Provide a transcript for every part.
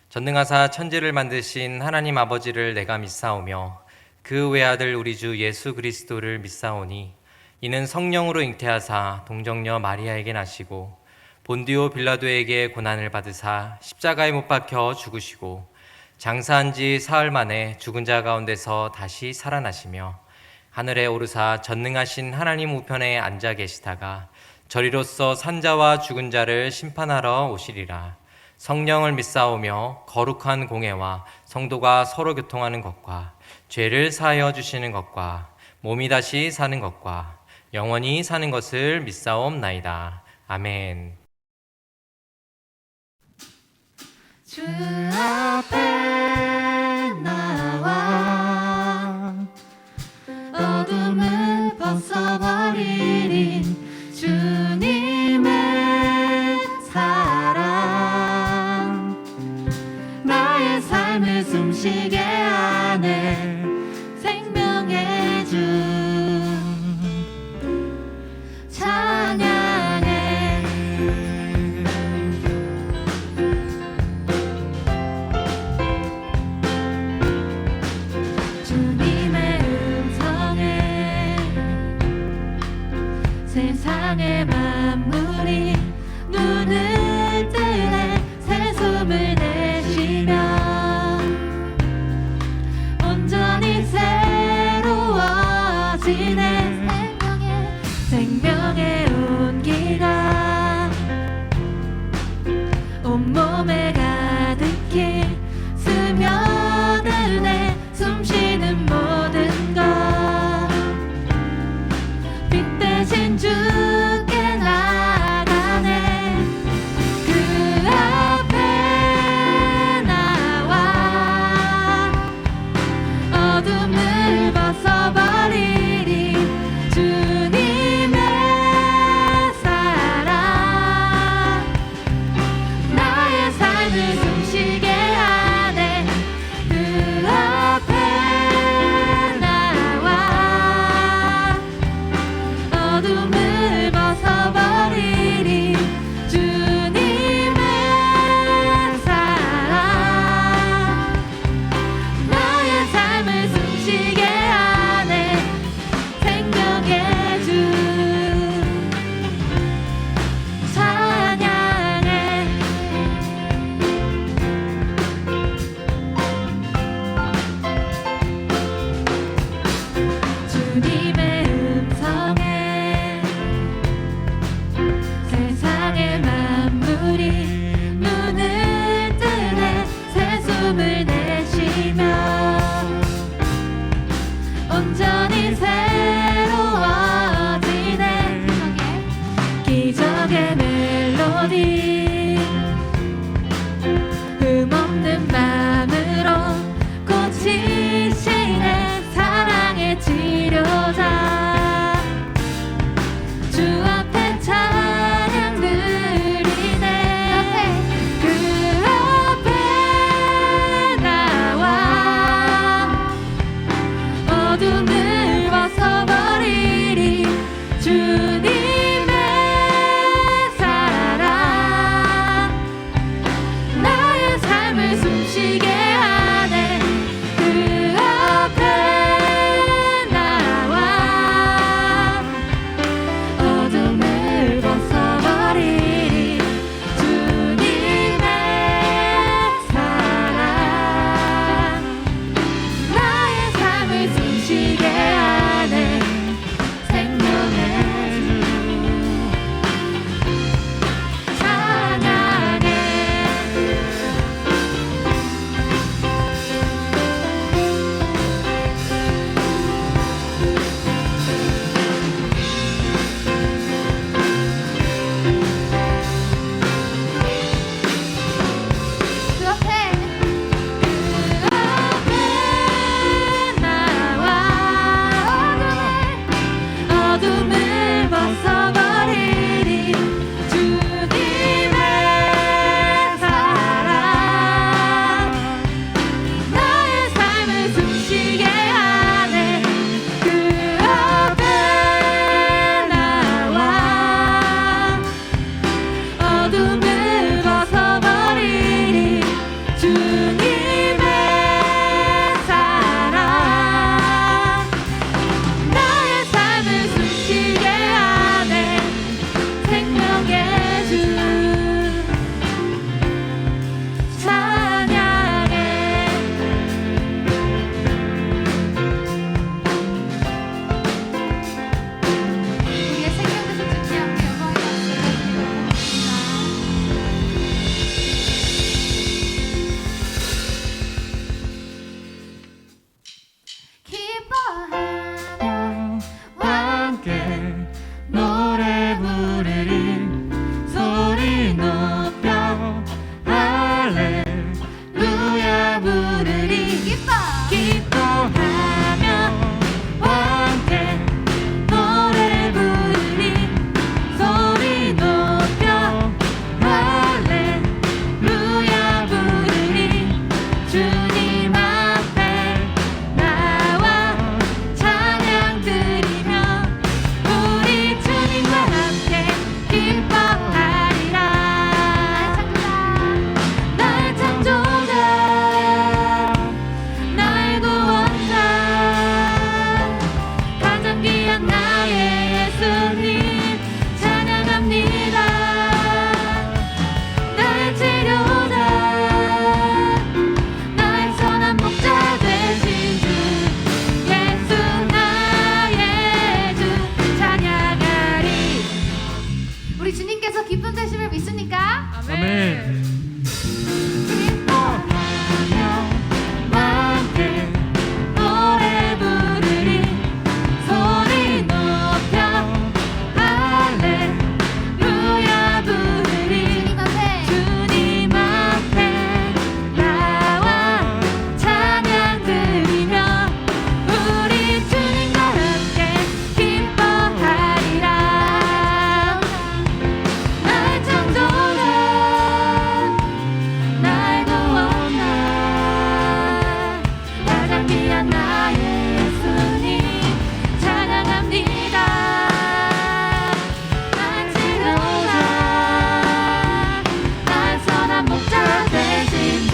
전능하사 천지를 만드신 하나님 아버지를 내가 믿사오며 그 외아들 우리 주 예수 그리스도를 믿사오니 이는 성령으로 잉태하사 동정녀 마리아에게 나시고 본디오 빌라도에게 고난을 받으사 십자가에 못 박혀 죽으시고 장사한 지 사흘 만에 죽은 자 가운데서 다시 살아나시며 하늘에 오르사 전능하신 하나님 우편에 앉아 계시다가 저리로서 산자와 죽은 자를 심판하러 오시리라. 성령을 믿사오며 거룩한 공회와 성도가 서로 교통하는 것과 죄를 사하여 주시는 것과 몸이 다시 사는 것과 영원히 사는 것을 믿사옵나이다. 아멘. 주 앞에 나와 어둠을 벗어버리린 주님의 사랑, 나의 삶을 숨쉬게 하네 생명의 주 찬양해. 주님의 음성에 세상의 만물이 눈을 뜨네 새숨을 내쉬며 온전히 새로워지네 생명의 온기가 온몸에 가득히 스며드네 숨쉬는 모든 것 빛 대신 주께 나가네. 그 앞에 나와 어둠을 벗어버리리 주님의 사랑, 나의 삶을 숨쉬게 하네. 그 앞에 나와 어둠을 벗어버리리 주님의 사랑, 나의 삶을 숨쉬게 하네 생명의 주 찬양해. 주님의 음성에 세상의 만물이 눈을 뜨네 새숨을 내쉬며 온전히 새로워지네 기적의 멜로디 흠없는 맘으로 고치시네 사랑의 치료자 주 앞에 찬양 드리네. 그 앞에 나와 어둠을 벗어버리리 주님의 사랑, 아멘. 기뻐하며 함께 노래 부르리 소리 높여 할렐루야 부르리 주님 앞에 나와 찬양 드리며 우리 주님과 함께 기뻐하리라 날 창조자 날 구원자 가장 귀한 나의 예수님 찬양합니다 날 치료자 날 선한 목자 되신 주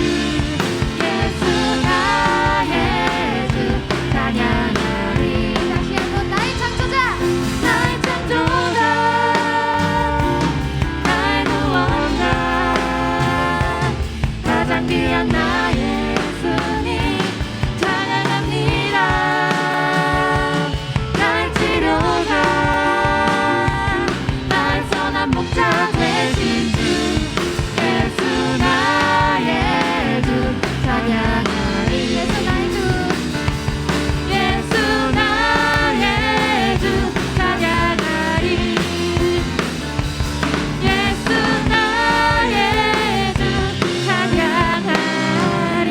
예수 나의 주 찬양하리 다시 한번 나의 창조자 나의 창조자 날 구원자 가장 귀한 나의 예수님 찬양합니다 날 치료자 날 선한 목자 되신 주 예수 나의 주 찬양하리 예수 나의 주 예수 나의 주 찬양하리 예수 나의 주 찬양하리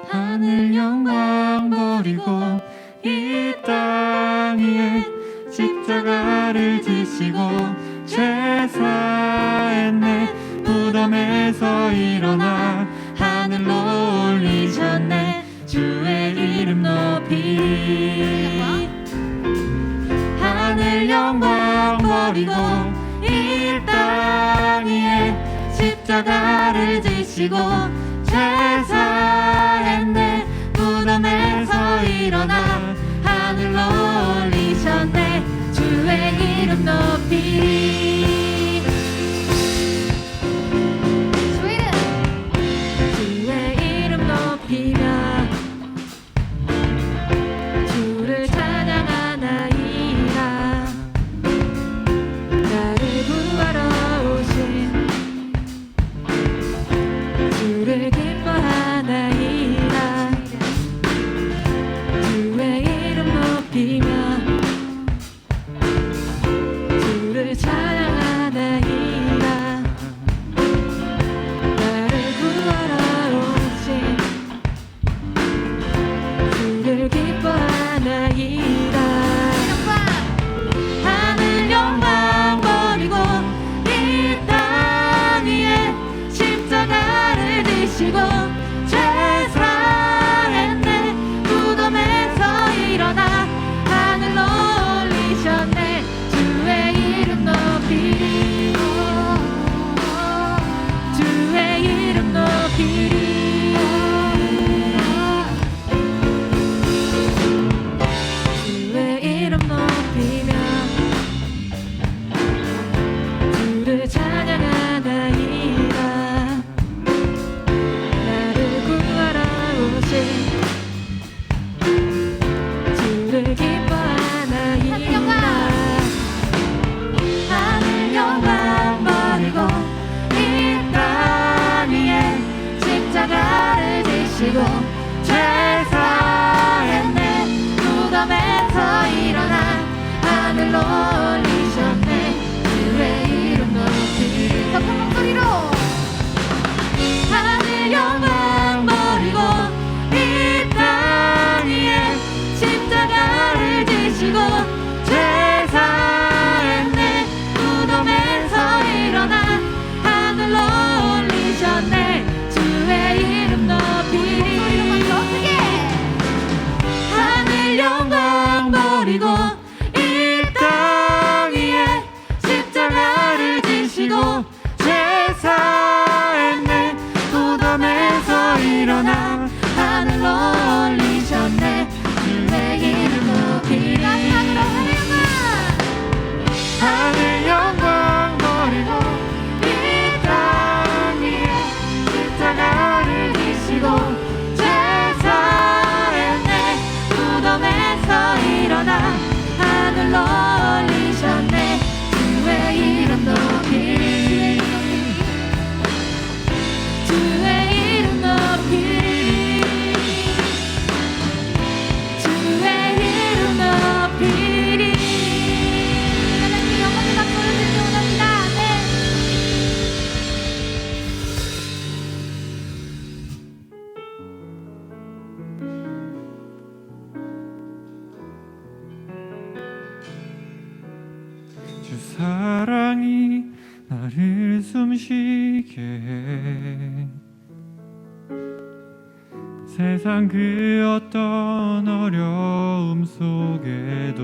하늘 영광 버리고 이 땅 위에 십자가를 지시고 죄 사했네 무덤에서 일어나 하늘로 올리셨네 주의 이름 높이 하늘 영광 버리고 이 땅 위에 십자가를 지시고 죄 사했네 무덤에서 일어나 하늘로 올리셨네 주의 이름 높이 주의 이름 높이며 주를 찬양하나이다 나를 구하러 오신 주를 기뻐하나이다 주의 이름 높이며 주를 찬양하나이다 숨쉬게 해. 세상 그 어떤 어려움 속에도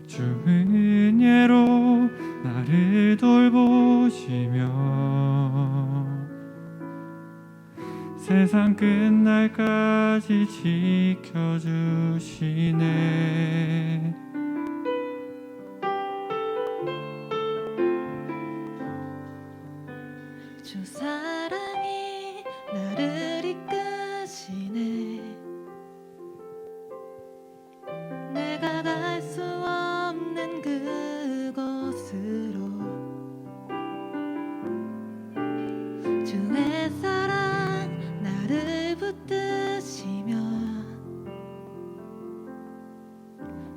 주 은혜로 나를 돌보시며 세상 끝날까지 지켜주시네. 주 사랑이 나를 이끄시네. 내가 갈 수 없는 그곳으로 주의 사랑 나를 붙드시며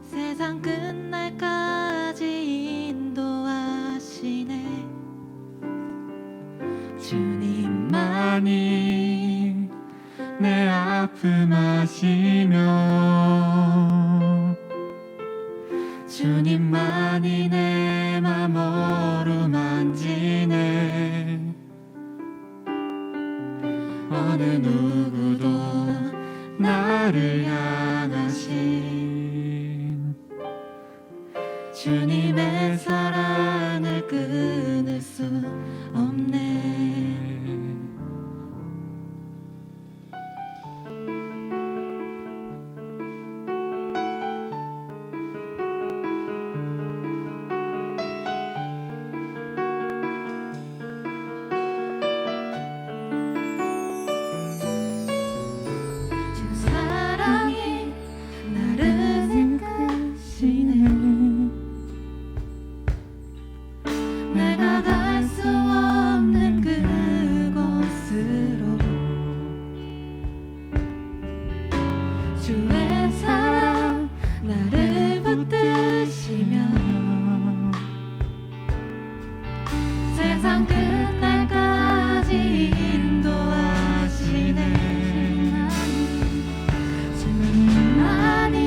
세상 끝날까지 인도하시네. 주님만이 내 아픔 아시며 주님만이 내 맘 어루만지네. 어느 누구도 나를 향하신 주님의 사랑을 끊을 수 없네. 주 사랑이 나를 이끄시네. 내가 갈 수 없는 그곳으로 주의 사랑 나를 붙드시며 세상 끝날까지 인도하시네. 주님만이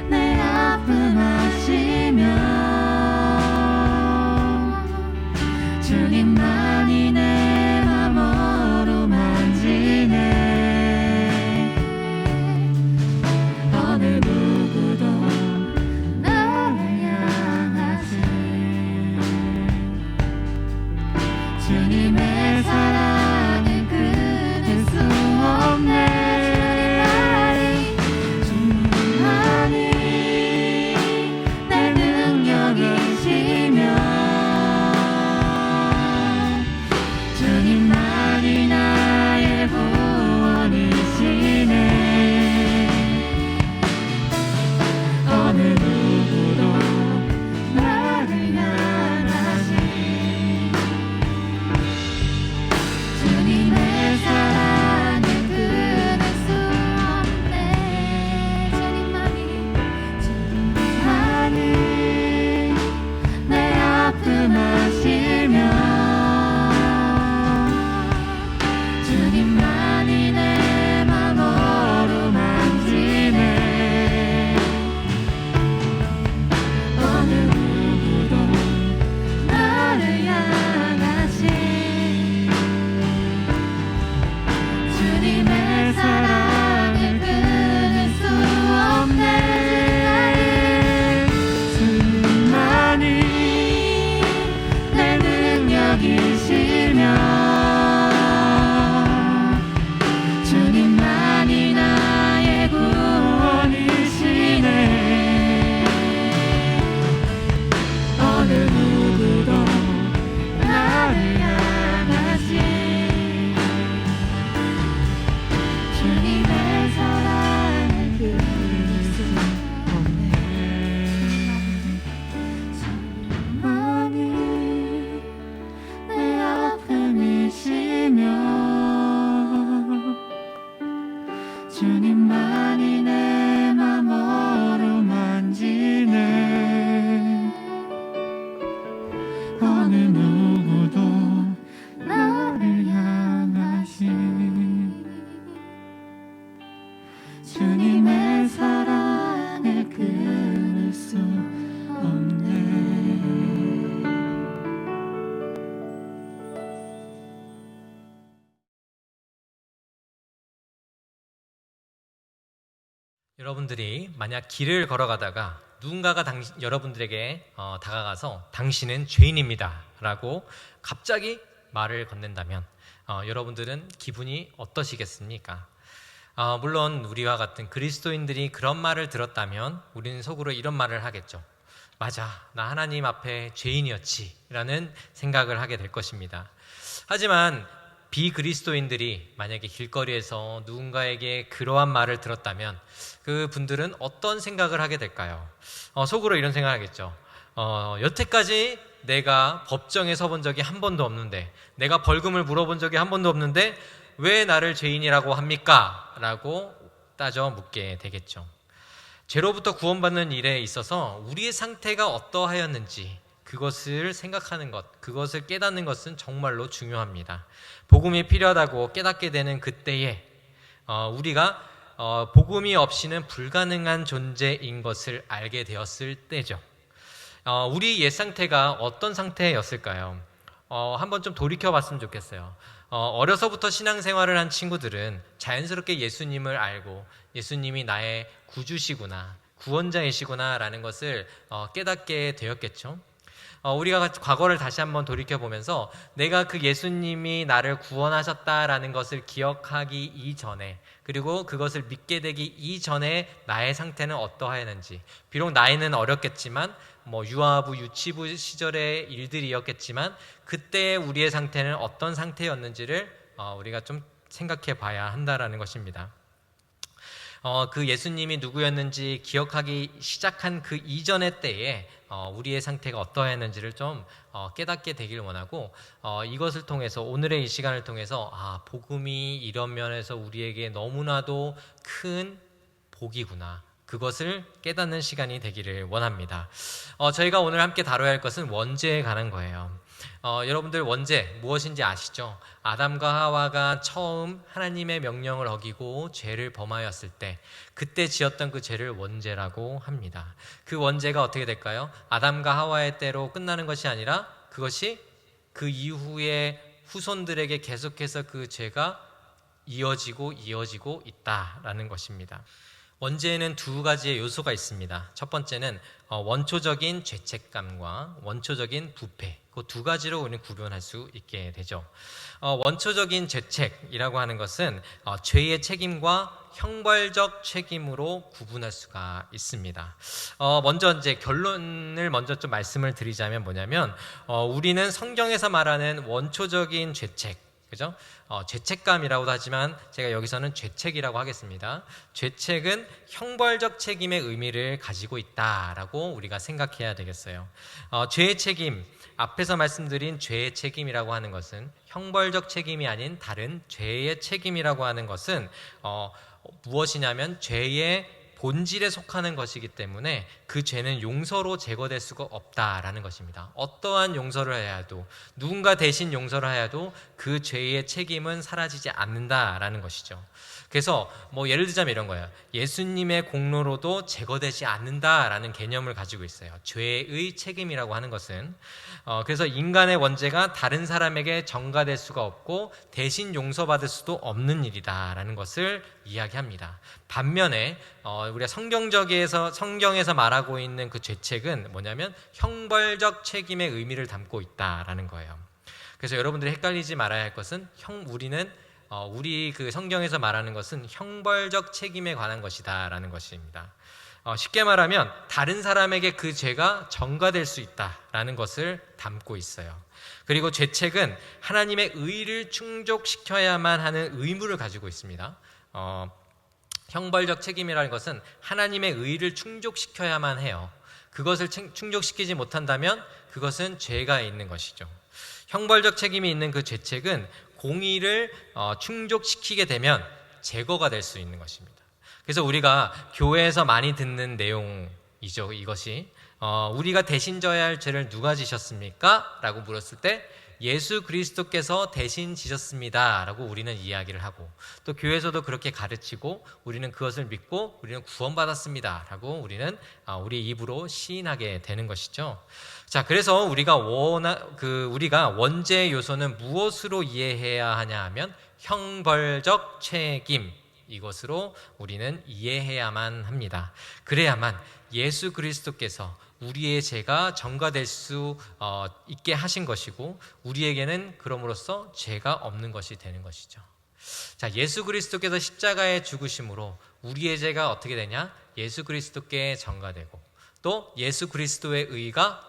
내 아픔 아시며 주님만이 내 맘 어루만지네. 어느 누구도 나를 향하신 주님의 사랑을 끊을 수 없네. 주님만이 내 능력이시며 주님만이 나의 구원이시네. 어느 누구도 나를 향하신 주님의 사랑을 끊을 수 없네. 주님만이 내 아픔 아시며 주님만이 내 맘 어루만지네. 어느 누구도 나를 향하신 주님의 사랑을 끊을 수 없네. 주님만이 내 능력이시며 주님만이 나의 구원이시네. 어느 누구도 나를 향하신 주님의 사랑을 끊을 수 없네. 주님만이 내 아픔이시며 주님만이 내 맘 어루만지네. 어느 누구도 나를 향하신 주님의 사랑을 끊을 수 없네. 여러분들이 만약 길을 걸어가다가 누군가가 여러분들에게 다가가서 당신은 죄인입니다 라고 갑자기 말을 건넨다면 여러분들은 기분이 어떠시겠습니까? 물론 우리와 같은 그리스도인들이 그런 말을 들었다면 우리는 속으로 이런 말을 하겠죠. 맞아, 나 하나님 앞에 죄인이었지 라는 생각을 하게 될 것입니다. 하지만 비그리스도인들이 만약에 길거리에서 누군가에게 그러한 말을 들었다면 그 분들은 어떤 생각을 하게 될까요? 속으로 이런 생각을 하겠죠. 여태까지 내가 법정에 서본 적이 한 번도 없는데, 내가 벌금을 물어본 적이 한 번도 없는데 왜 나를 죄인이라고 합니까? 라고 따져 묻게 되겠죠. 죄로부터 구원받는 일에 있어서 우리의 상태가 어떠하였는지 그것을 생각하는 것, 그것을 깨닫는 것은 정말로 중요합니다. 복음이 필요하다고 깨닫게 되는 그때에 우리가 복음이 없이는 불가능한 존재인 것을 알게 되었을 때죠. 우리 옛 상태가 어떤 상태였을까요? 한번 좀 돌이켜 봤으면 좋겠어요. 어려서부터 신앙생활을 한 친구들은 자연스럽게 예수님을 알고 예수님이 나의 구주시구나, 구원자이시구나 라는 것을 깨닫게 되었겠죠. 우리가 과거를 다시 한번 돌이켜보면서 내가 그 예수님이 나를 구원하셨다라는 것을 기억하기 이전에, 그리고 그것을 믿게 되기 이전에 나의 상태는 어떠하였는지, 비록 나이는 어렸겠지만 유아부, 유치부 시절의 일들이었겠지만 그때 우리의 상태는 어떤 상태였는지를 우리가 좀 생각해 봐야 한다라는 것입니다. 그 예수님이 누구였는지 기억하기 시작한 그 이전의 때에 우리의 상태가 어떠했는지를 좀 깨닫게 되길 원하고, 이것을 통해서, 오늘의 이 시간을 통해서 복음이 이런 면에서 우리에게 너무나도 큰 복이구나, 그것을 깨닫는 시간이 되기를 원합니다. 저희가 오늘 함께 다뤄야 할 것은 원죄에 관한 거예요. 여러분들 원죄 무엇인지 아시죠? 아담과 하와가 처음 하나님의 명령을 어기고 죄를 범하였을 때 그때 지었던 그 죄를 원죄라고 합니다. 그 원죄가 어떻게 될까요? 아담과 하와의 때로 끝나는 것이 아니라 그것이 그 이후에 후손들에게 계속해서 그 죄가 이어지고 있다라는 것입니다. 원죄에는 두 가지의 요소가 있습니다. 첫 번째는 원초적인 죄책감과 원초적인 부패, 그 두 가지로 우리는 구분할 수 있게 되죠. 원초적인 죄책이라고 하는 것은 죄의 책임과 형벌적 책임으로 구분할 수가 있습니다. 먼저 이제 결론을 먼저 좀 말씀을 드리자면 뭐냐면, 우리는 성경에서 말하는 원초적인 죄책, 그죠? 죄책감이라고도 하지만 제가 여기서는 죄책이라고 하겠습니다. 죄책은 형벌적 책임의 의미를 가지고 있다라고 우리가 생각해야 되겠어요. 죄의 책임, 앞에서 말씀드린 죄의 책임이라고 하는 것은 형벌적 책임이 아닌 다른 죄의 책임이라고 하는 것은 무엇이냐면 죄의 본질에 속하는 것이기 때문에 그 죄는 용서로 제거될 수가 없다라는 것입니다. 어떠한 용서를 해야도, 누군가 대신 용서를 해야도 그 죄의 책임은 사라지지 않는다라는 것이죠. 그래서 예를 들자면 이런 거예요. 예수님의 공로로도 제거되지 않는다라는 개념을 가지고 있어요. 죄의 책임이라고 하는 것은. 그래서 인간의 원죄가 다른 사람에게 전가될 수가 없고 대신 용서받을 수도 없는 일이다라는 것을 이야기합니다. 반면에 우리가 성경에서 말하고 있는 그 죄책은 뭐냐면 형벌적 책임의 의미를 담고 있다라는 거예요. 그래서 여러분들이 헷갈리지 말아야 할 것은 우리 그 성경에서 말하는 것은 형벌적 책임에 관한 것이다라는 것입니다. 쉽게 말하면 다른 사람에게 그 죄가 전가될 수 있다라는 것을 담고 있어요. 그리고 죄책은 하나님의 의를 충족시켜야만 하는 의무를 가지고 있습니다. 형벌적 책임이라는 것은 하나님의 의를 충족시켜야만 해요. 그것을 충족시키지 못한다면 그것은 죄가 있는 것이죠. 형벌적 책임이 있는 그 죄책은 공의를 충족시키게 되면 제거가 될 수 있는 것입니다. 그래서 우리가 교회에서 많이 듣는 내용이죠. 이것이 우리가 대신 져야 할 죄를 누가 지셨습니까? 라고 물었을 때 예수 그리스도께서 대신 지셨습니다 라고 우리는 이야기를 하고, 또 교회에서도 그렇게 가르치고 우리는 그것을 믿고 우리는 구원받았습니다 라고 우리는 우리 입으로 시인하게 되는 것이죠. 자, 그래서 우리가 원죄의 요소는 무엇으로 이해해야 하냐 하면 형벌적 책임, 이것으로 우리는 이해해야만 합니다. 그래야만 예수 그리스도께서 우리의 죄가 전가될 수 있게 하신 것이고 우리에게는 그럼으로써 죄가 없는 것이 되는 것이죠. 자, 예수 그리스도께서 십자가에 죽으심으로 우리의 죄가 어떻게 되냐? 예수 그리스도께 전가되고 또 예수 그리스도의 의가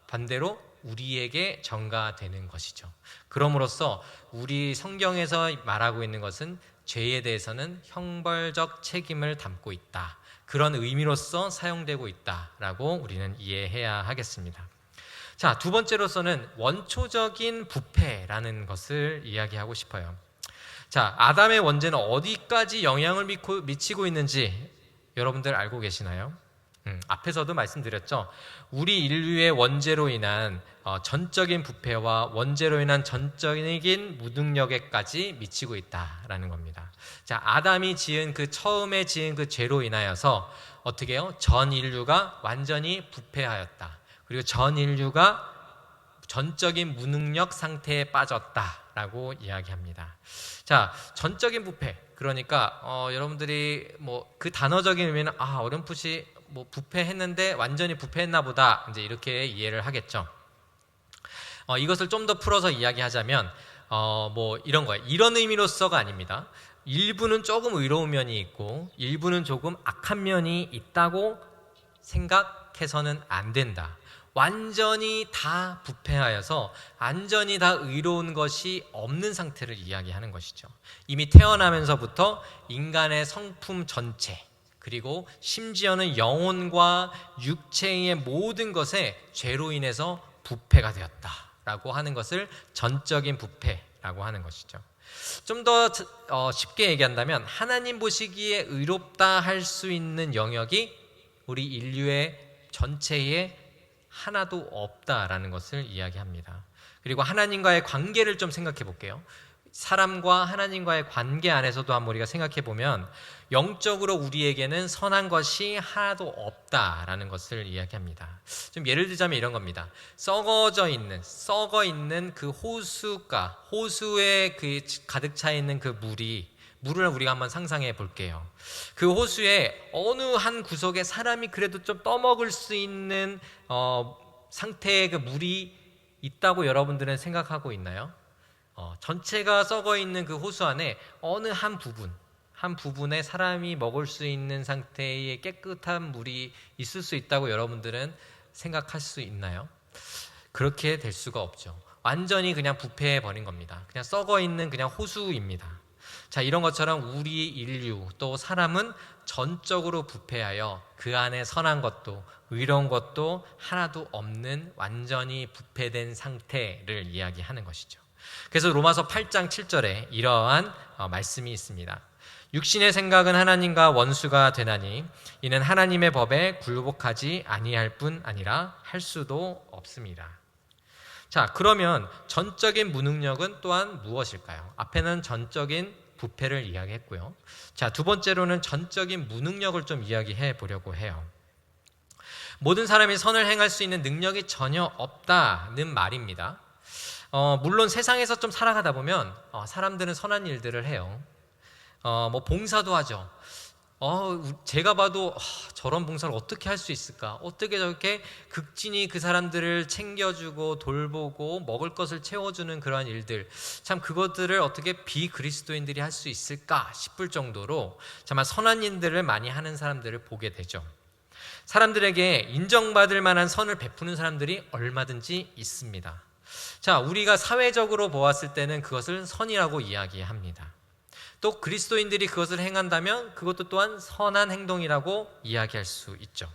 반대로 우리에게 전가되는 것이죠. 그럼으로써 우리 성경에서 말하고 있는 것은 죄에 대해서는 형벌적 책임을 담고 있다. 그런 의미로서 사용되고 있다라고 우리는 이해해야 하겠습니다. 자, 두 번째로서는 원초적인 부패라는 것을 이야기하고 싶어요. 자, 아담의 원죄는 어디까지 영향을 미치고 있는지 여러분들 알고 계시나요? 앞에서도 말씀드렸죠. 우리 인류의 원죄로 인한 전적인 부패와 원죄로 인한 전적인 무능력에까지 미치고 있다라는 겁니다. 자, 아담이 지은 처음에 지은 그 죄로 인하여서 어떻게 해요? 전 인류가 완전히 부패하였다. 그리고 전 인류가 전적인 무능력 상태에 빠졌다라고 이야기합니다. 자, 전적인 부패. 그러니까 여러분들이 그 단어적인 의미는 어렴풋이 부패했는데 완전히 부패했나 보다 이제 이렇게 이해를 하겠죠. 이것을 좀 더 풀어서 이야기하자면 이런 거예요. 이런 의미로서가 아닙니다. 일부는 조금 의로운 면이 있고 일부는 조금 악한 면이 있다고 생각해서는 안 된다. 완전히 다 부패하여서 완전히 다 의로운 것이 없는 상태를 이야기하는 것이죠. 이미 태어나면서부터 인간의 성품 전체 그리고 심지어는 영혼과 육체의 모든 것에 죄로 인해서 부패가 되었다라고 하는 것을 전적인 부패라고 하는 것이죠. 좀 더 쉽게 얘기한다면 하나님 보시기에 의롭다 할 수 있는 영역이 우리 인류의 전체에 하나도 없다라는 것을 이야기합니다. 그리고 하나님과의 관계를 좀 생각해 볼게요. 사람과 하나님과의 관계 안에서도 한번 우리가 생각해 보면 영적으로 우리에게는 선한 것이 하나도 없다라는 것을 이야기합니다. 좀 예를 들자면 이런 겁니다. 썩어 있는 그 호수에 가득 차 있는 그 물을 우리가 한번 상상해 볼게요. 그 호수에 어느 한 구석에 사람이 그래도 좀 떠먹을 수 있는 상태의 그 물이 있다고 여러분들은 생각하고 있나요? 전체가 썩어 있는 그 호수 안에 어느 한 부분에 사람이 먹을 수 있는 상태의 깨끗한 물이 있을 수 있다고 여러분들은 생각할 수 있나요? 그렇게 될 수가 없죠. 완전히 그냥 부패해 버린 겁니다. 그냥 썩어 있는 그냥 호수입니다. 자, 이런 것처럼 우리 인류 또 사람은 전적으로 부패하여 그 안에 선한 것도 의로운 것도 하나도 없는 완전히 부패된 상태를 이야기하는 것이죠. 그래서 로마서 8장 7절에 이러한 말씀이 있습니다. 육신의 생각은 하나님과 원수가 되나니 이는 하나님의 법에 굴복하지 아니할 뿐 아니라 할 수도 없습니다. 자, 그러면 전적인 무능력은 또한 무엇일까요? 앞에는 전적인 부패를 이야기했고요. 자, 두 번째로는 전적인 무능력을 좀 이야기해 보려고 해요. 모든 사람이 선을 행할 수 있는 능력이 전혀 없다는 말입니다. 물론 세상에서 좀 살아가다 보면 사람들은 선한 일들을 해요. 봉사도 하죠. 제가 봐도 저런 봉사를 어떻게 할 수 있을까? 어떻게 저렇게 극진히 그 사람들을 챙겨주고 돌보고 먹을 것을 채워주는 그러한 일들, 참 그것들을 어떻게 비그리스도인들이 할 수 있을까 싶을 정도로 정말 선한 일들을 많이 하는 사람들을 보게 되죠. 사람들에게 인정받을 만한 선을 베푸는 사람들이 얼마든지 있습니다. 자, 우리가 사회적으로 보았을 때는 그것을 선이라고 이야기합니다. 또 그리스도인들이 그것을 행한다면 그것도 또한 선한 행동이라고 이야기할 수 있죠.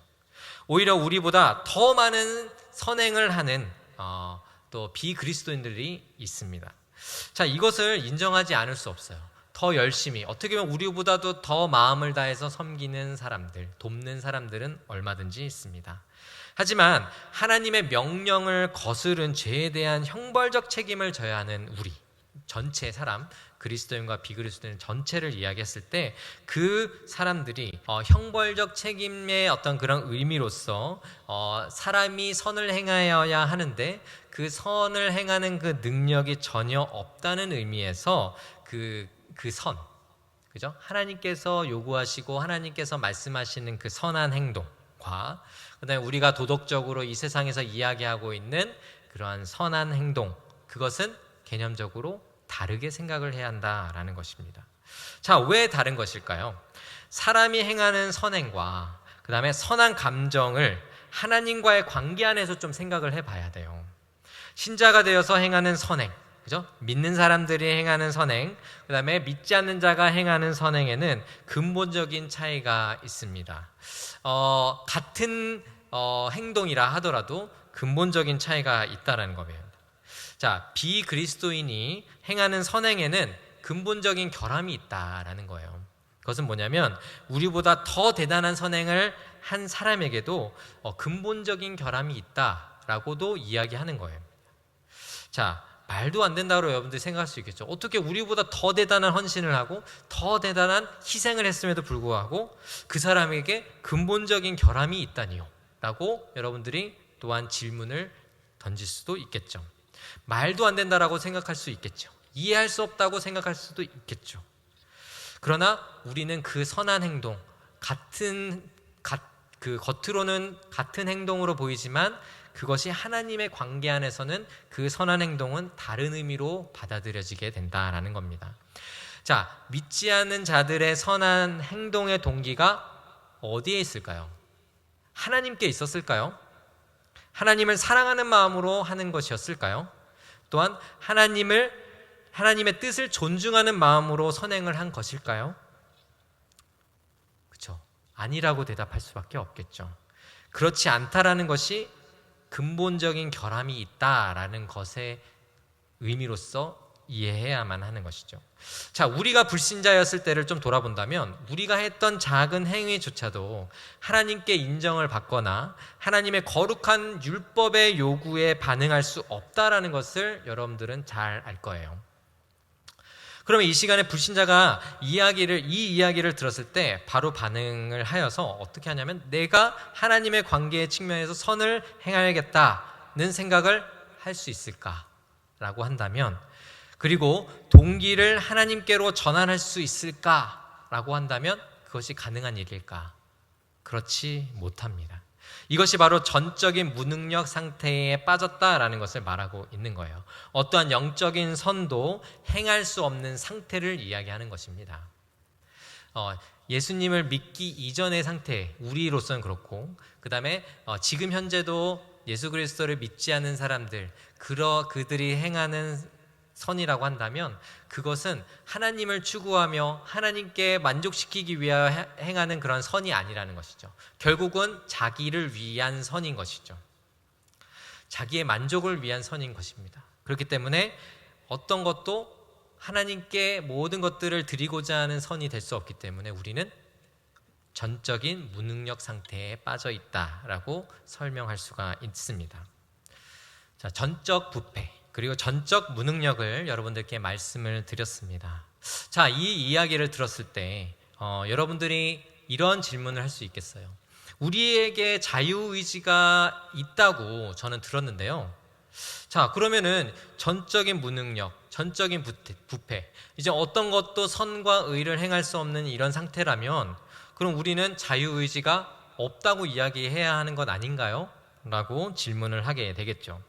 오히려 우리보다 더 많은 선행을 하는 또 비그리스도인들이 있습니다. 자, 이것을 인정하지 않을 수 없어요. 더 열심히, 어떻게 보면 우리보다도 더 마음을 다해서 섬기는 사람들, 돕는 사람들은 얼마든지 있습니다. 하지만 하나님의 명령을 거스른 죄에 대한 형벌적 책임을 져야 하는 우리 전체 사람, 그리스도인과 비그리스도인 전체를 이야기했을 때 그 사람들이 형벌적 책임의 어떤 그런 의미로서 사람이 선을 행하여야 하는데 그 선을 행하는 그 능력이 전혀 없다는 의미에서 그 선, 그죠? 하나님께서 요구하시고 하나님께서 말씀하시는 그 선한 행동과 그다음에 우리가 도덕적으로 이 세상에서 이야기하고 있는 그러한 선한 행동, 그것은 개념적으로 다르게 생각을 해야 한다라는 것입니다. 자, 왜 다른 것일까요? 사람이 행하는 선행과 그 다음에 선한 감정을 하나님과의 관계 안에서 좀 생각을 해봐야 돼요. 신자가 되어서 행하는 선행, 그죠? 믿는 사람들이 행하는 선행, 그 다음에 믿지 않는 자가 행하는 선행에는 근본적인 차이가 있습니다. 같은 행동이라 하더라도 근본적인 차이가 있다는 거예요. 자, 비그리스도인이 행하는 선행에는 근본적인 결함이 있다라는 거예요. 그것은 뭐냐면 우리보다 더 대단한 선행을 한 사람에게도 근본적인 결함이 있다라고도 이야기하는 거예요. 자, 말도 안 된다고 여러분들이 생각할 수 있겠죠. 어떻게 우리보다 더 대단한 헌신을 하고 더 대단한 희생을 했음에도 불구하고 그 사람에게 근본적인 결함이 있다니요? 라고 여러분들이 또한 질문을 던질 수도 있겠죠. 말도 안 된다라고 생각할 수 있겠죠. 이해할 수 없다고 생각할 수도 있겠죠. 그러나 우리는 그 선한 행동, 그 겉으로는 같은 행동으로 보이지만 그것이 하나님의 관계 안에서는 그 선한 행동은 다른 의미로 받아들여지게 된다라는 겁니다. 자, 믿지 않는 자들의 선한 행동의 동기가 어디에 있을까요? 하나님께 있었을까요? 하나님을 사랑하는 마음으로 하는 것이었을까요? 또한 하나님의 뜻을 존중하는 마음으로 선행을 한 것일까요? 그렇죠? 아니라고 대답할 수밖에 없겠죠. 그렇지 않다라는 것이 근본적인 결함이 있다라는 것의 의미로서 이해해야만 하는 것이죠. 자, 우리가 불신자였을 때를 좀 돌아본다면 우리가 했던 작은 행위조차도 하나님께 인정을 받거나 하나님의 거룩한 율법의 요구에 반응할 수 없다라는 것을 여러분들은 잘 알 거예요. 그러면 이 시간에 불신자가 이 이야기를 들었을 때 바로 반응을 하여서 어떻게 하냐면 내가 하나님의 관계의 측면에서 선을 행하야겠다는 생각을 할 수 있을까라고 한다면, 그리고 동기를 하나님께로 전환할 수 있을까라고 한다면 그것이 가능한 일일까? 그렇지 못합니다. 이것이 바로 전적인 무능력 상태에 빠졌다라는 것을 말하고 있는 거예요. 어떠한 영적인 선도 행할 수 없는 상태를 이야기하는 것입니다. 예수님을 믿기 이전의 상태, 우리로서는 그렇고, 그 다음에 지금 현재도 예수 그리스도를 믿지 않는 사람들, 그들이 행하는 선이라고 한다면 그것은 하나님을 추구하며 하나님께 만족시키기 위하여 행하는 그런 선이 아니라는 것이죠. 결국은 자기를 위한 선인 것이죠. 자기의 만족을 위한 선인 것입니다. 그렇기 때문에 어떤 것도 하나님께 모든 것들을 드리고자 하는 선이 될 수 없기 때문에 우리는 전적인 무능력 상태에 빠져 있다라고 설명할 수가 있습니다. 자, 전적 부패 그리고 전적 무능력을 여러분들께 말씀을 드렸습니다. 자, 이 이야기를 들었을 때 여러분들이 이런 질문을 할 수 있겠어요. 우리에게 자유의지가 있다고 저는 들었는데요. 자, 그러면은 전적인 무능력, 전적인 부패, 이제 어떤 것도 선과 의를 행할 수 없는 이런 상태라면 그럼 우리는 자유의지가 없다고 이야기해야 하는 것 아닌가요? 라고 질문을 하게 되겠죠.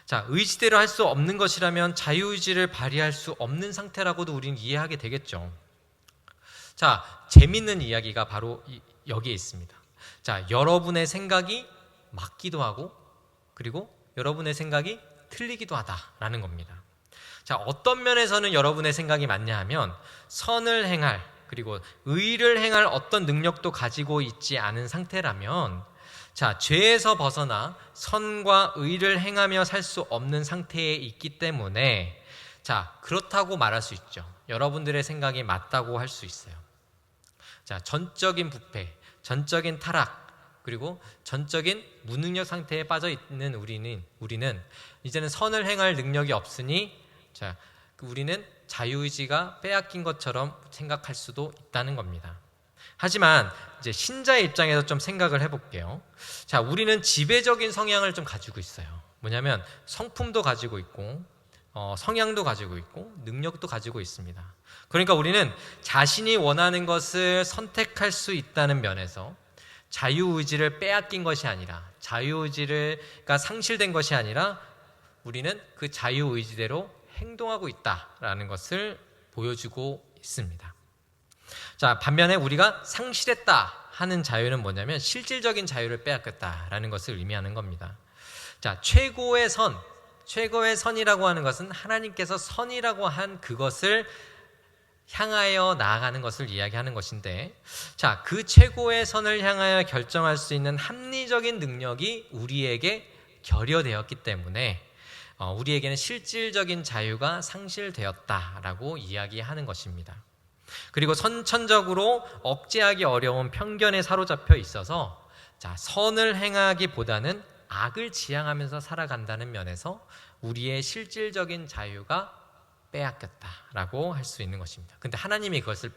자, 의지대로 할 수 없는 것이라면 자유의지를 발휘할 수 없는 상태라고도 우리는 이해하게 되겠죠. 자, 재밌는 이야기가 바로 여기에 있습니다. 자, 여러분의 생각이 맞기도 하고 그리고 여러분의 생각이 틀리기도 하다라는 겁니다. 자, 어떤 면에서는 여러분의 생각이 맞냐 하면 선을 행할 그리고 의를 행할 어떤 능력도 가지고 있지 않은 상태라면, 자, 죄에서 벗어나 선과 의를 행하며 살 수 없는 상태에 있기 때문에, 자, 그렇다고 말할 수 있죠. 여러분들의 생각이 맞다고 할 수 있어요. 자, 전적인 부패, 전적인 타락, 그리고 전적인 무능력 상태에 빠져 있는 우리는 이제는 선을 행할 능력이 없으니, 자, 우리는 자유의지가 빼앗긴 것처럼 생각할 수도 있다는 겁니다. 하지만 이제 신자의 입장에서 좀 생각을 해볼게요. 자, 우리는 지배적인 성향을 좀 가지고 있어요. 뭐냐면 성품도 가지고 있고 성향도 가지고 있고 능력도 가지고 있습니다. 그러니까 우리는 자신이 원하는 것을 선택할 수 있다는 면에서 자유의지를 빼앗긴 것이 아니라 자유의지가 상실된 것이 아니라 우리는 그 자유의지대로 행동하고 있다라는 것을 보여주고 있습니다. 자, 반면에 우리가 상실했다 하는 자유는 뭐냐면 실질적인 자유를 빼앗겼다라는 것을 의미하는 겁니다. 자, 최고의 선이라고 하는 것은 하나님께서 선이라고 한 그것을 향하여 나아가는 것을 이야기하는 것인데, 자, 그 최고의 선을 향하여 결정할 수 있는 합리적인 능력이 우리에게 결여되었기 때문에 우리에게는 실질적인 자유가 상실되었다라고 이야기하는 것입니다. 그리고 선천적으로 억제하기 어려운 편견에 사로잡혀 있어서 자, 선을 행하기보다는 악을 지향하면서 살아간다는 면에서 우리의 실질적인 자유가 빼앗겼다라고 할 수 있는 것입니다. 근데 하나님이 그것을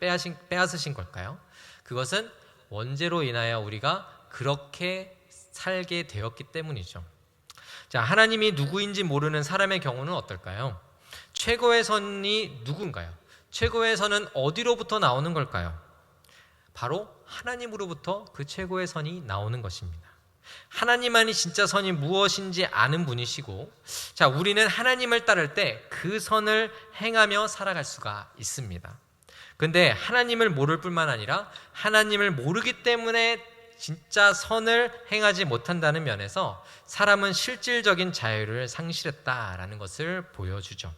빼앗으신 걸까요? 그것은 원죄로 인하여 우리가 그렇게 살게 되었기 때문이죠. 자, 하나님이 누구인지 모르는 사람의 경우는 어떨까요? 최고의 선이 누군가요? 최고의 선은 어디로부터 나오는 걸까요? 바로 하나님으로부터 그 최고의 선이 나오는 것입니다. 하나님만이 진짜 선이 무엇인지 아는 분이시고, 자, 우리는 하나님을 따를 때 그 선을 행하며 살아갈 수가 있습니다. 근데 하나님을 모를 뿐만 아니라 하나님을 모르기 때문에 진짜 선을 행하지 못한다는 면에서 사람은 실질적인 자유를 상실했다라는 것을 보여주죠.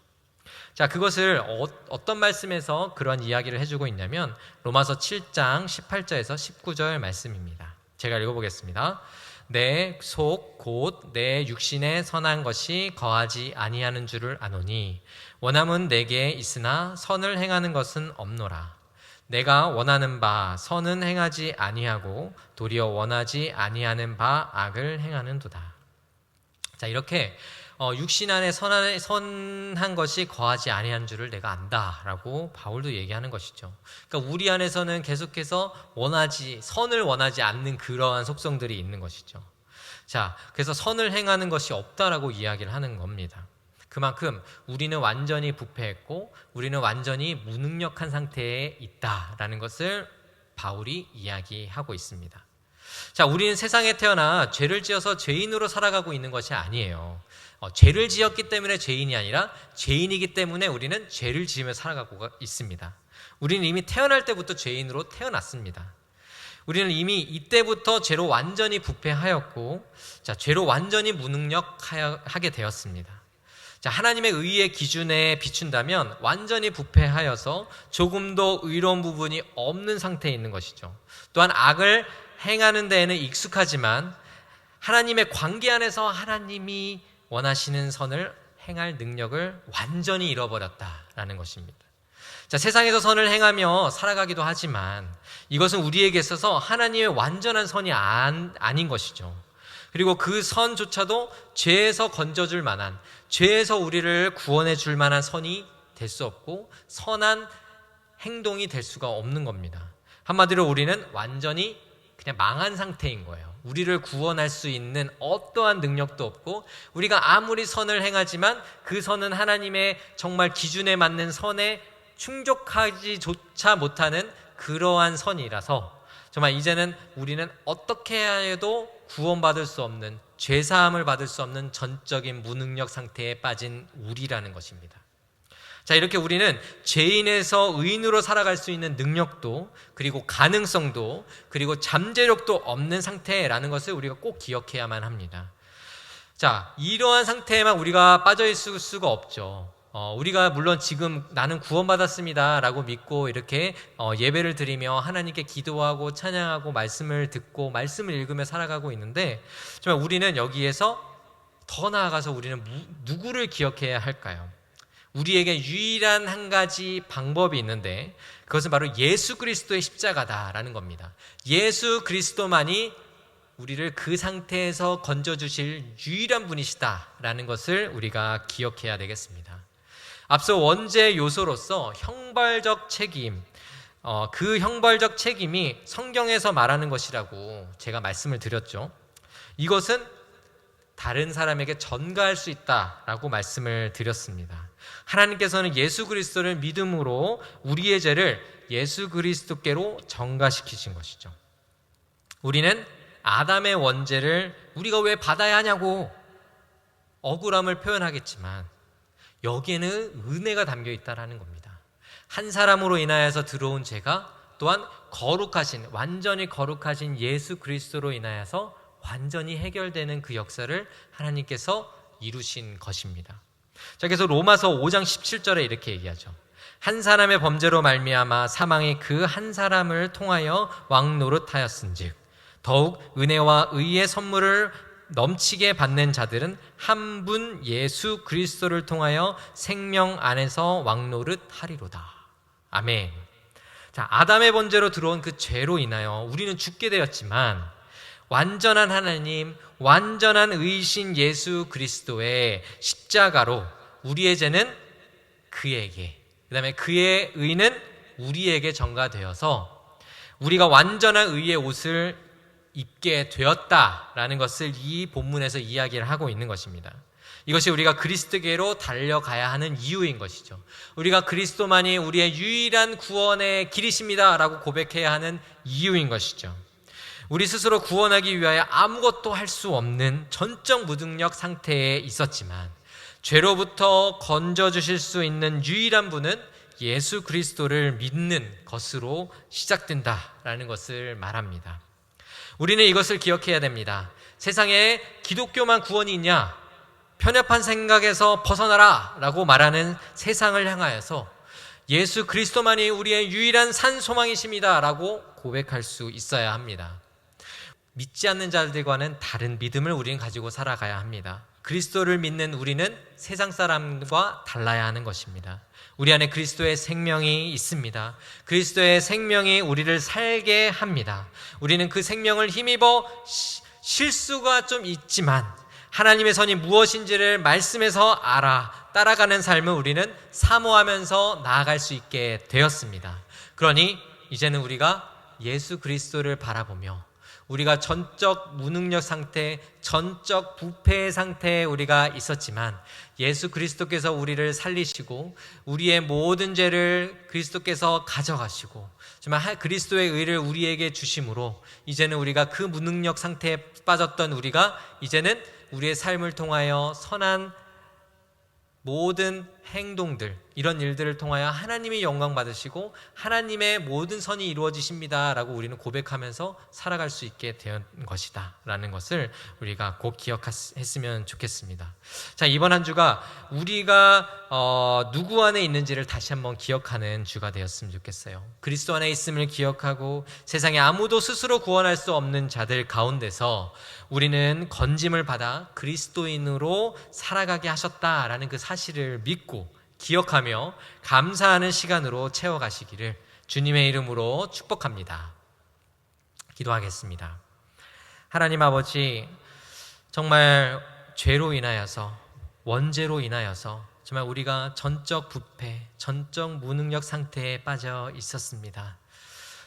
자, 그것을 어떤 말씀에서 그런 이야기를 해주고 있냐면 로마서 7장 18절에서 19절 말씀입니다. 제가 읽어보겠습니다. 내 속 곧 내 육신에 선한 것이 거하지 아니하는 줄을 아노니 원함은 내게 있으나 선을 행하는 것은 없노라. 내가 원하는 바 선은 행하지 아니하고 도리어 원하지 아니하는 바 악을 행하는도다. 자, 이렇게 육신 안에 선한 것이 거하지 아니한 줄을 내가 안다라고 바울도 얘기하는 것이죠. 그러니까 우리 안에서는 계속해서 선을 원하지 않는 그러한 속성들이 있는 것이죠. 자, 그래서 선을 행하는 것이 없다라고 이야기를 하는 겁니다. 그만큼 우리는 완전히 부패했고 우리는 완전히 무능력한 상태에 있다라는 것을 바울이 이야기하고 있습니다. 자, 우리는 세상에 태어나 죄를 지어서 죄인으로 살아가고 있는 것이 아니에요. 죄를 지었기 때문에 죄인이 아니라 죄인이기 때문에 우리는 죄를 지으며 살아가고 있습니다. 우리는 이미 태어날 때부터 죄인으로 태어났습니다. 우리는 이미 이때부터 죄로 완전히 부패하였고, 자, 죄로 완전히 무능력하게 되었습니다. 자, 하나님의 의의 기준에 비춘다면 완전히 부패하여서 조금도 의로운 부분이 없는 상태에 있는 것이죠. 또한 악을 행하는 데에는 익숙하지만 하나님의 관계 안에서 하나님이 원하시는 선을 행할 능력을 완전히 잃어버렸다라는 것입니다. 자, 세상에서 선을 행하며 살아가기도 하지만 이것은 우리에게 있어서 하나님의 완전한 선이 아닌 것이죠. 그리고 그 선조차도 죄에서 건져줄 만한, 죄에서 우리를 구원해 줄 만한 선이 될 수 없고 선한 행동이 될 수가 없는 겁니다. 한마디로 우리는 완전히 그냥 망한 상태인 거예요. 우리를 구원할 수 있는 어떠한 능력도 없고 우리가 아무리 선을 행하지만 그 선은 하나님의 정말 기준에 맞는 선에 충족하지조차 못하는 그러한 선이라서 정말 이제는 우리는 어떻게 해도 구원받을 수 없는, 죄사함을 받을 수 없는 전적인 무능력 상태에 빠진 우리라는 것입니다. 자, 이렇게 우리는 죄인에서 의인으로 살아갈 수 있는 능력도 그리고 가능성도 그리고 잠재력도 없는 상태라는 것을 우리가 꼭 기억해야만 합니다. 자, 이러한 상태에만 우리가 빠져 있을 수가 없죠. 우리가 물론 지금 나는 구원받았습니다 라고 믿고 이렇게 예배를 드리며 하나님께 기도하고 찬양하고 말씀을 듣고 말씀을 읽으며 살아가고 있는데 정말 우리는 여기에서 더 나아가서 우리는 누구를 기억해야 할까요? 우리에게 유일한 한 가지 방법이 있는데 그것은 바로 예수 그리스도의 십자가다라는 겁니다. 예수 그리스도만이 우리를 그 상태에서 건져주실 유일한 분이시다라는 것을 우리가 기억해야 되겠습니다. 앞서 원죄 요소로서 형벌적 책임, 그 형벌적 책임이 성경에서 말하는 것이라고 제가 말씀을 드렸죠. 이것은 다른 사람에게 전가할 수 있다라고 말씀을 드렸습니다. 하나님께서는 예수 그리스도를 믿음으로 우리의 죄를 예수 그리스도께로 전가시키신 것이죠. 우리는 아담의 원죄를 우리가 왜 받아야 하냐고 억울함을 표현하겠지만 여기에는 은혜가 담겨 있다라는 겁니다. 한 사람으로 인하여서 들어온 죄가 또한 거룩하신, 완전히 거룩하신 예수 그리스도로 인하여서 완전히 해결되는 그 역사를 하나님께서 이루신 것입니다. 자, 그래서 로마서 5장 17절에 이렇게 얘기하죠. 한 사람의 범죄로 말미암아 사망이 그 한 사람을 통하여 왕노릇하였은즉 더욱 은혜와 의의 선물을 넘치게 받는 자들은 한 분 예수 그리스도를 통하여 생명 안에서 왕노릇하리로다. 아멘. 자, 아담의 범죄로 들어온 그 죄로 인하여 우리는 죽게 되었지만 완전한 하나님, 완전한 의신 예수 그리스도의 십자가로 우리의 죄는 그에게, 그 다음에 그의 의는 우리에게 전가되어서 우리가 완전한 의의 옷을 입게 되었다라는 것을 이 본문에서 이야기를 하고 있는 것입니다. 이것이 우리가 그리스도께로 달려가야 하는 이유인 것이죠. 우리가 그리스도만이 우리의 유일한 구원의 길이십니다 라고 고백해야 하는 이유인 것이죠. 우리 스스로 구원하기 위하여 아무것도 할 수 없는 전적 무능력 상태에 있었지만 죄로부터 건져주실 수 있는 유일한 분은 예수 그리스도를 믿는 것으로 시작된다라는 것을 말합니다. 우리는 이것을 기억해야 됩니다. 세상에 기독교만 구원이 있냐? 편협한 생각에서 벗어나라 라고 말하는 세상을 향하여서 예수 그리스도만이 우리의 유일한 산 소망이십니다 라고 고백할 수 있어야 합니다. 믿지 않는 자들과는 다른 믿음을 우리는 가지고 살아가야 합니다. 그리스도를 믿는 우리는 세상 사람과 달라야 하는 것입니다. 우리 안에 그리스도의 생명이 있습니다. 그리스도의 생명이 우리를 살게 합니다. 우리는 그 생명을 힘입어 실수가 좀 있지만 하나님의 선이 무엇인지를 말씀에서 알아 따라가는 삶을 우리는 사모하면서 나아갈 수 있게 되었습니다. 그러니 이제는 우리가 예수 그리스도를 바라보며 우리가 전적 무능력 상태, 전적 부패의 상태에 우리가 있었지만 예수 그리스도께서 우리를 살리시고 우리의 모든 죄를 그리스도께서 가져가시고 정말 그리스도의 의를 우리에게 주심으로 이제는 우리가 그 무능력 상태에 빠졌던 우리가 이제는 우리의 삶을 통하여 선한 모든 행동들, 이런 일들을 통하여 하나님이 영광 받으시고 하나님의 모든 선이 이루어지십니다 라고 우리는 고백하면서 살아갈 수 있게 된 것이다 라는 것을 우리가 꼭 기억했으면 좋겠습니다. 자, 이번 한 주가 우리가 누구 안에 있는지를 다시 한번 기억하는 주가 되었으면 좋겠어요. 그리스도 안에 있음을 기억하고 세상에 아무도 스스로 구원할 수 없는 자들 가운데서 우리는 건짐을 받아 그리스도인으로 살아가게 하셨다라는 그 사실을 믿고 기억하며 감사하는 시간으로 채워가시기를 주님의 이름으로 축복합니다. 기도하겠습니다. 하나님 아버지, 정말 죄로 인하여서, 원죄로 인하여서 정말 우리가 전적 부패, 전적 무능력 상태에 빠져 있었습니다.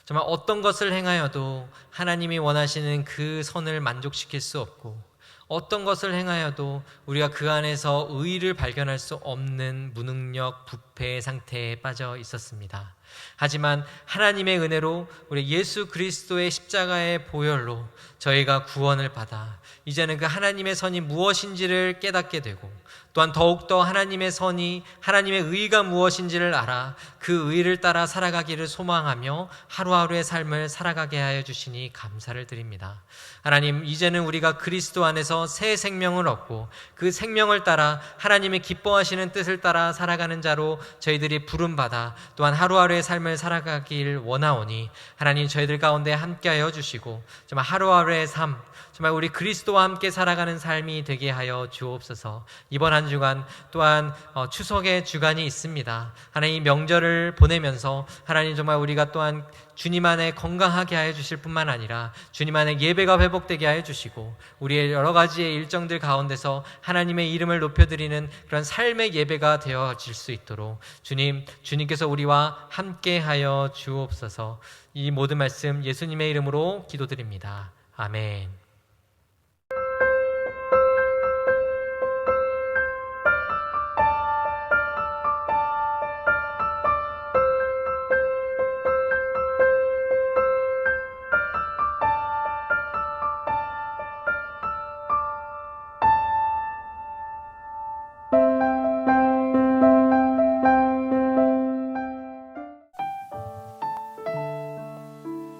정말 어떤 것을 행하여도 하나님이 원하시는 그 선을 만족시킬 수 없고 어떤 것을 행하여도 우리가 그 안에서 의의를 발견할 수 없는 무능력, 부패의 상태에 빠져 있었습니다. 하지만 하나님의 은혜로 우리 예수 그리스도의 십자가의 보혈로 저희가 구원을 받아 이제는 그 하나님의 선이 무엇인지를 깨닫게 되고 또한 더욱더 하나님의 선이, 하나님의 의가 무엇인지를 알아 그 의를 따라 살아가기를 소망하며 하루하루의 삶을 살아가게 하여 주시니 감사를 드립니다. 하나님, 이제는 우리가 그리스도 안에서 새 생명을 얻고 그 생명을 따라 하나님의 기뻐하시는 뜻을 따라 살아가는 자로 저희들이 부름받아 또한 하루하루의 삶을 살아가길 원하오니 하나님, 저희들 가운데 함께하여 주시고 정말 하루하루의 삶, 정말 우리 그리스도와 함께 살아가는 삶이 되게 하여 주옵소서. 이번 한 주간 또한 추석의 주간이 있습니다. 하나님, 명절을 보내면서 하나님 정말 우리가 또한 주님 안에 건강하게 하여 주실 뿐만 아니라 주님 안에 예배가 회복되게 하여 주시고 우리의 여러 가지의 일정들 가운데서 하나님의 이름을 높여드리는 그런 삶의 예배가 되어질 수 있도록 주님께서 우리와 함께 하여 주옵소서. 이 모든 말씀 예수님의 이름으로 기도드립니다. 아멘.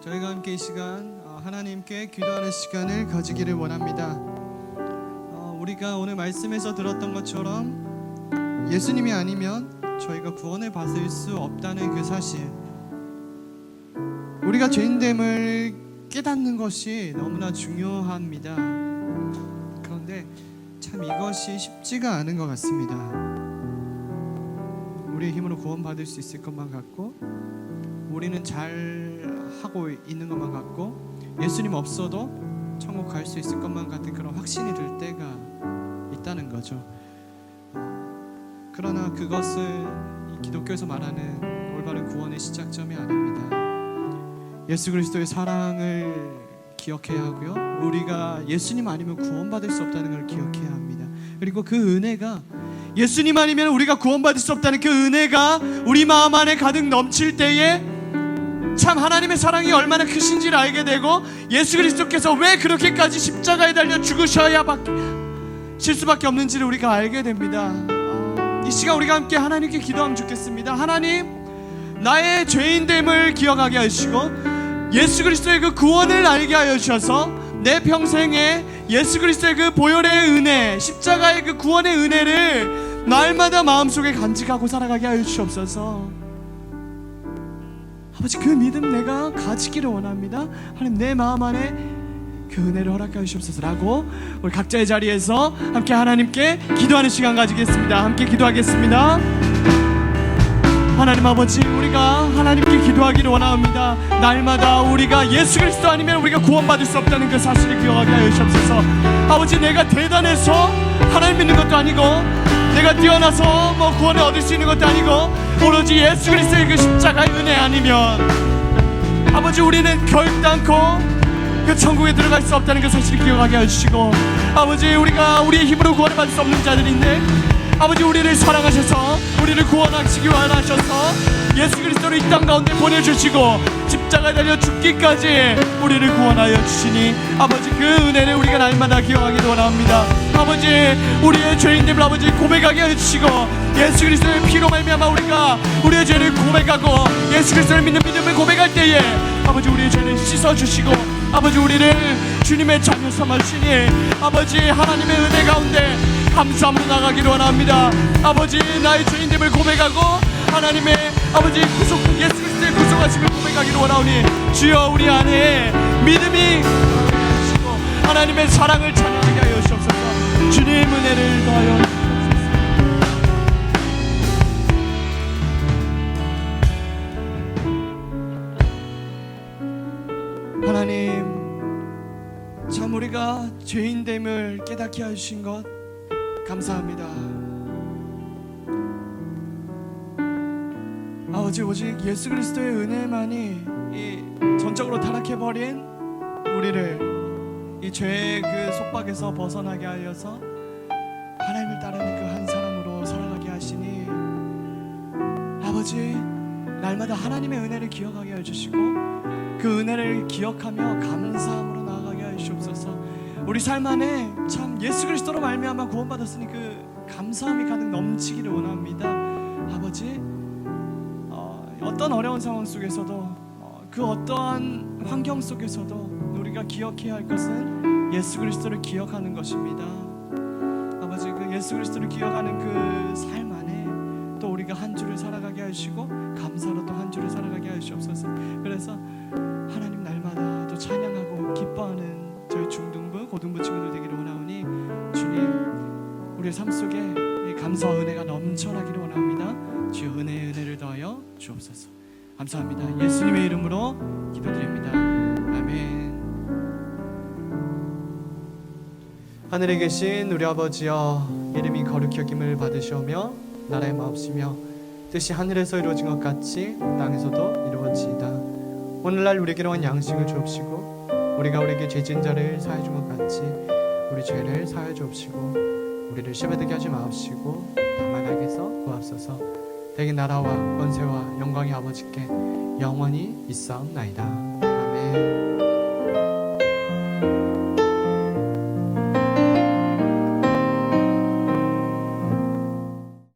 저희가 함께 이 시간 하나님께 기도하는 시간을 가지기를 원합니다. 우리가 오늘 말씀에서 들었던 것처럼 예수님이 아니면 저희가 구원을 받을 수 없다는 그 사실, 우리가 죄인됨을 깨닫는 것이 너무나 중요합니다. 그런데 참 이것이 쉽지가 않은 것 같습니다. 우리의 힘으로 구원받을 수 있을 것만 같고, 우리는 잘 하고 있는 것만 같고, 예수님 없어도 천국 갈 수 있을 것만 같은 그런 확신이 들 때가 있다는 거죠. 그러나 그것은 이 기독교에서 말하는 올바른 구원의 시작점이 아닙니다. 예수 그리스도의 사랑을 기억해야 하고요, 우리가 예수님 아니면 구원받을 수 없다는 걸 기억해야 합니다. 그리고 그 은혜가, 예수님 아니면 우리가 구원받을 수 없다는 그 은혜가 우리 마음 안에 가득 넘칠 때에 참 하나님의 사랑이 얼마나 크신지를 알게 되고, 예수 그리스도께서 왜 그렇게까지 십자가에 달려 죽으셔야 실 수밖에 없는지를 우리가 알게 됩니다. 이 시간 우리가 함께 하나님께 기도하면 좋겠습니다. 하나님, 나의 죄인됨을 기억하게 하시고 예수 그리스도의 그 구원을 알게 하여 주셔서 내 평생에 예수 그리스도의 그 보혈의 은혜, 십자가의 그 구원의 은혜를 날마다 마음속에 간직하고 살아가게 하여 주시옵소서. 아버지, 그 믿음 내가 가지기를 원합니다. 하나님, 내 마음 안에 그 은혜를 허락하여 주시옵소서라고 우리 각자의 자리에서 함께 하나님께 기도하는 시간 가지겠습니다. 함께 기도하겠습니다. 하나님 아버지, 우리가 하나님께 기도하기를 원합니다. 날마다 우리가 예수 그리스도 아니면 우리가 구원받을 수 없다는 그 사실을 기억하게 하여 주옵소서. 아버지, 내가 대단해서 하나님 믿는 것도 아니고, 내가 뛰어나서 구원을 얻을 수 있는 것도 아니고, 오로지 예수 그리스도의 그 십자가의 은혜 아니면 아버지, 우리는 결단코 그 천국에 들어갈 수 없다는 그 사실을 기억하게 해주시고, 아버지, 우리가 우리의 힘으로 구원을 받을 수 없는 자들인데, 아버지, 우리를 사랑하셔서 우리를 구원하시기 원하셔서 예수 그리스도를 이 땅 가운데 보내주시고 십자가에 달려 죽기까지 우리를 구원하여 주시니, 아버지, 그 은혜를 우리가 날마다 기억하기도 원합니다. 아버지, 우리의 죄인됨을 아버지 고백하게 해주시고, 예수 그리스도의 피로 말미암아 우리가 우리의 죄를 고백하고 예수 그리스도를 믿는 믿음을 고백할 때에 아버지, 우리의 죄를 씻어주시고 아버지, 우리를 주님의 자녀 삼아주시니, 아버지, 하나님의 은혜 가운데 감사함으로 나가기를 원합니다. 아버지, 나의 죄인됨을 고백하고 하나님의 아버지 구속, 예수 그리스도의 구속하심을 고백하기를 원하오니, 주여, 우리 안에 믿음이 주시고 하나님의 사랑을 찬양하게 하여 주옵소서. 주님 은혜를 더하여 주옵소서. 하나님, 참 우리가 죄인됨을 깨닫게 해주신 것 감사합니다. 아버지, 오직 예수 그리스도의 은혜만이 이 전적으로 타락해버린 우리를 이 죄의 그 속박에서 벗어나게 하여서 하나님을 따르는 그 한 사람으로 살아가게 하시니, 아버지, 날마다 하나님의 은혜를 기억하게 해주시고 그 은혜를 기억하며 감사함으로 나아가게 하시옵소서. 우리 삶 안에 참 예수 그리스도로 말미암아 구원받았으니 그 감사함이 가득 넘치기를 원합니다. 아버지, 어떤 어려운 상황 속에서도 그 어떠한 환경 속에서도 우리가 기억해야 할 것은 예수 그리스도를 기억하는 것입니다. 아버지, 그 예수 그리스도를 기억하는 그 삶 안에 또 우리가 한 주를 살아가게 하시고 감사로 또 한 주를 살아가게 하시옵소서. 그래서 하나님, 날마다 또 찬양하고 기뻐하는 저희 중등부, 고등부 친구들 되기를 원하오니, 주님, 우리의 삶 속에 이 감사와 은혜가 넘쳐나기를 원합니다. 주여, 은혜를 더하여 주옵소서. 감사합니다. 예수님의 이름으로 기도드립니다. 아멘. 하늘에 계신 우리 아버지여, 이름이 거룩히 여김을 받으시오며 나라의 마옵시며 뜻이 하늘에서 이루어진 것 같이 땅에서도 이루어지이다. 오늘날 우리에게 일용할 양식을 주옵시고, 우리가 우리에게 죄진 자를 사하여 준 것 같이 우리 죄를 사하여 주옵시고, 우리를 시험에 들게 하지 마옵시고 다만 악에서 구하옵소서. 대개 나라와 권세와 영광이 아버지께 영원히 있사옵나이다. 아멘.